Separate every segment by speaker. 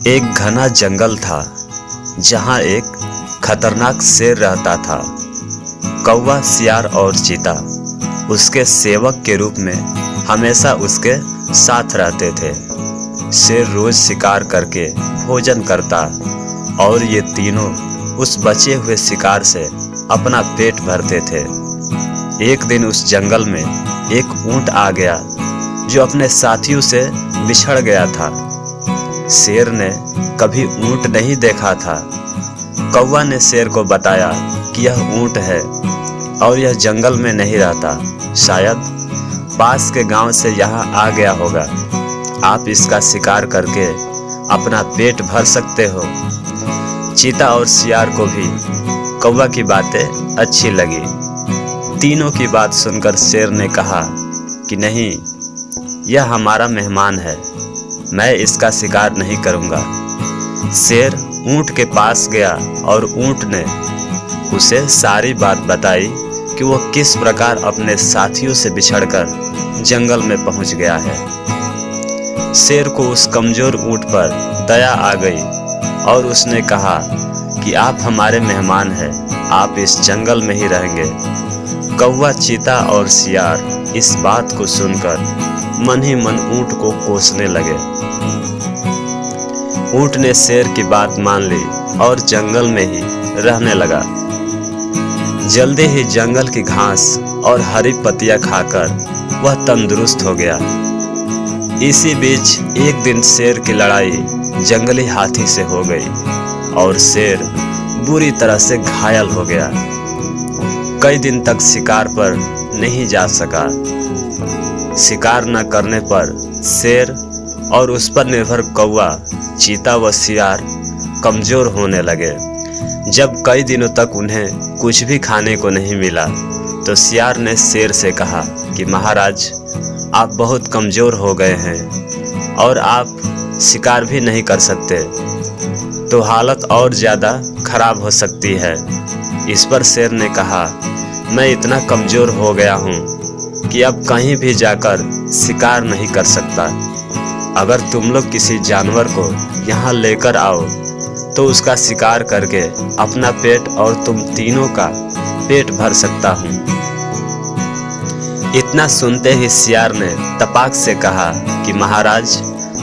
Speaker 1: एक घना जंगल था जहाँ एक खतरनाक शेर रहता था। कौवा, सियार और चीता उसके सेवक के रूप में हमेशा उसके साथ रहते थे। शेर रोज शिकार करके भोजन करता और ये तीनों उस बचे हुए शिकार से अपना पेट भरते थे। एक दिन उस जंगल में एक ऊंट आ गया जो अपने साथियों से बिछड़ गया था। शेर ने कभी ऊंट नहीं देखा था। कौवा ने शेर को बताया कि यह ऊंट है और यह जंगल में नहीं रहता, शायद पास के गांव से यहाँ आ गया होगा। आप इसका शिकार करके अपना पेट भर सकते हो। चीता और सियार को भी कौवा की बातें अच्छी लगी। तीनों की बात सुनकर शेर ने कहा कि नहीं, यह हमारा मेहमान है, मैं इसका शिकार नहीं करूंगा। शेर ऊंट के पास गया और ऊंट ने उसे सारी बात बताई कि वो किस प्रकार अपने साथियों से बिछड़कर जंगल में पहुंच गया है। शेर को उस कमजोर ऊंट पर दया आ गई और उसने कहा कि आप हमारे मेहमान हैं, आप इस जंगल में ही रहेंगे। कौवा, चीता और सियार इस बात को सुनकर मन ही मन ऊंट को कोसने लगे। ऊंट ने शेर की बात मान ली और जंगल में ही रहने लगा। जल्दी ही जंगल की घास और हरी पत्तियां खाकर वह तंदुरुस्त हो गया। इसी बीच एक दिन शेर की लड़ाई जंगली हाथी से हो गई और शेर बुरी तरह से घायल हो गया। कई दिन तक शिकार पर नहीं जा सका। शिकार न करने पर शेर और उस पर निर्भर कौवा, चीता व सियार कमजोर होने लगे। जब कई दिनों तक उन्हें कुछ भी खाने को नहीं मिला तो सियार ने शेर से कहा कि महाराज, आप बहुत कमजोर हो गए हैं और आप शिकार भी नहीं कर सकते, तो हालत और ज़्यादा खराब हो सकती है। इस पर शेर ने कहा, मैं इतना कमजोर हो गया हूँ कि अब कहीं भी जाकर शिकार नहीं कर सकता। अगर तुम लोग किसी जानवर को यहाँ लेकर आओ तो उसका शिकार करके अपना पेट और तुम तीनों का पेट भर सकता हूँ। इतना सुनते ही सियार ने तपाक से कहा कि महाराज,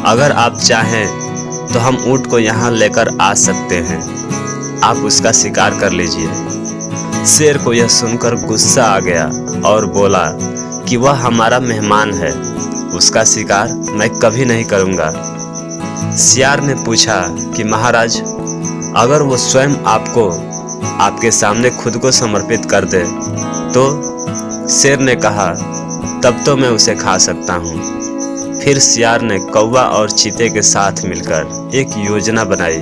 Speaker 1: अगर आप चाहें तो हम ऊंट को यहाँ लेकर आ सकते हैं, आप उसका शिकार कर लीजिए। शेर को यह सुनकर गुस्सा आ गया और बोला कि वह हमारा मेहमान है, उसका शिकार मैं कभी नहीं करूँगा। सियार ने पूछा कि महाराज, अगर वो स्वयं आपको आपके सामने खुद को समर्पित कर दे तो? शेर ने कहा, तब तो मैं उसे खा सकता हूँ। फिर सियार ने कौवा और चीते के साथ मिलकर एक योजना बनाई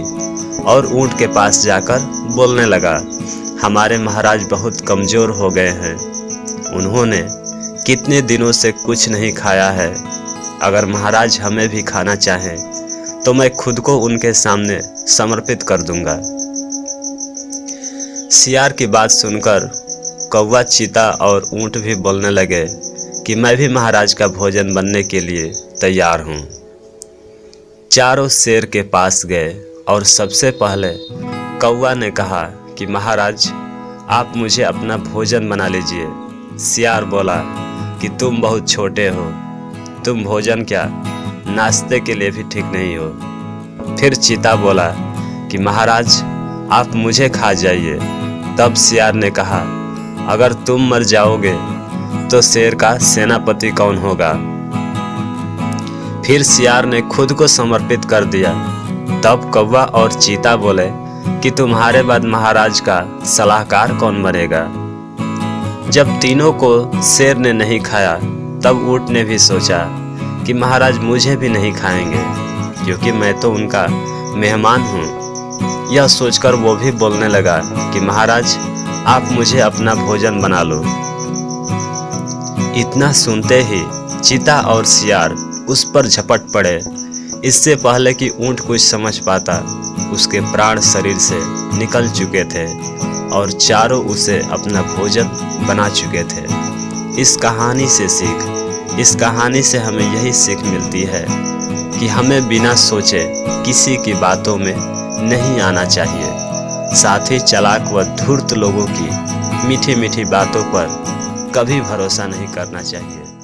Speaker 1: और ऊंट के पास जाकर बोलने लगा, हमारे महाराज बहुत कमज़ोर हो गए हैं, उन्होंने कितने दिनों से कुछ नहीं खाया है। अगर महाराज हमें भी खाना चाहें तो मैं खुद को उनके सामने समर्पित कर दूंगा। सियार की बात सुनकर कौवा, चीता और ऊंट भी बोलने लगे कि मैं भी महाराज का भोजन बनने के लिए तैयार हूँ। चारों शेर के पास गए और सबसे पहले कौवा ने कहा कि महाराज, आप मुझे अपना भोजन बना लीजिए। सियार बोला कि तुम बहुत छोटे हो, तुम भोजन क्या नाश्ते के लिए भी ठीक नहीं हो। फिर चीता बोला कि महाराज, आप मुझे खा जाइए। तब सियार ने कहा, अगर तुम मर जाओगे तो शेर का सेनापति कौन होगा? फिर सियार ने खुद को समर्पित कर दिया। तब कौवा और चीता बोले कि तुम्हारे बाद महाराज का सलाहकार कौन बनेगा? जब तीनों को शेर ने नहीं खाया तब ऊंट ने भी सोचा कि महाराज मुझे भी नहीं खाएंगे क्योंकि मैं तो उनका मेहमान हूँ। यह सोचकर वो भी बोलने लगा कि महाराज, आप मुझे अपना भोजन बना लो। इतना सुनते ही चीता और सियार उस पर झपट पड़े। इससे पहले कि ऊंट कुछ समझ पाता, उसके प्राण शरीर से निकल चुके थे और चारों उसे अपना भोजन बना चुके थे। इस कहानी से हमें यही सीख मिलती है कि हमें बिना सोचे किसी की बातों में नहीं आना चाहिए। साथ ही चालाक व धूर्त लोगों की मीठी मीठी बातों पर कभी भरोसा नहीं करना चाहिए।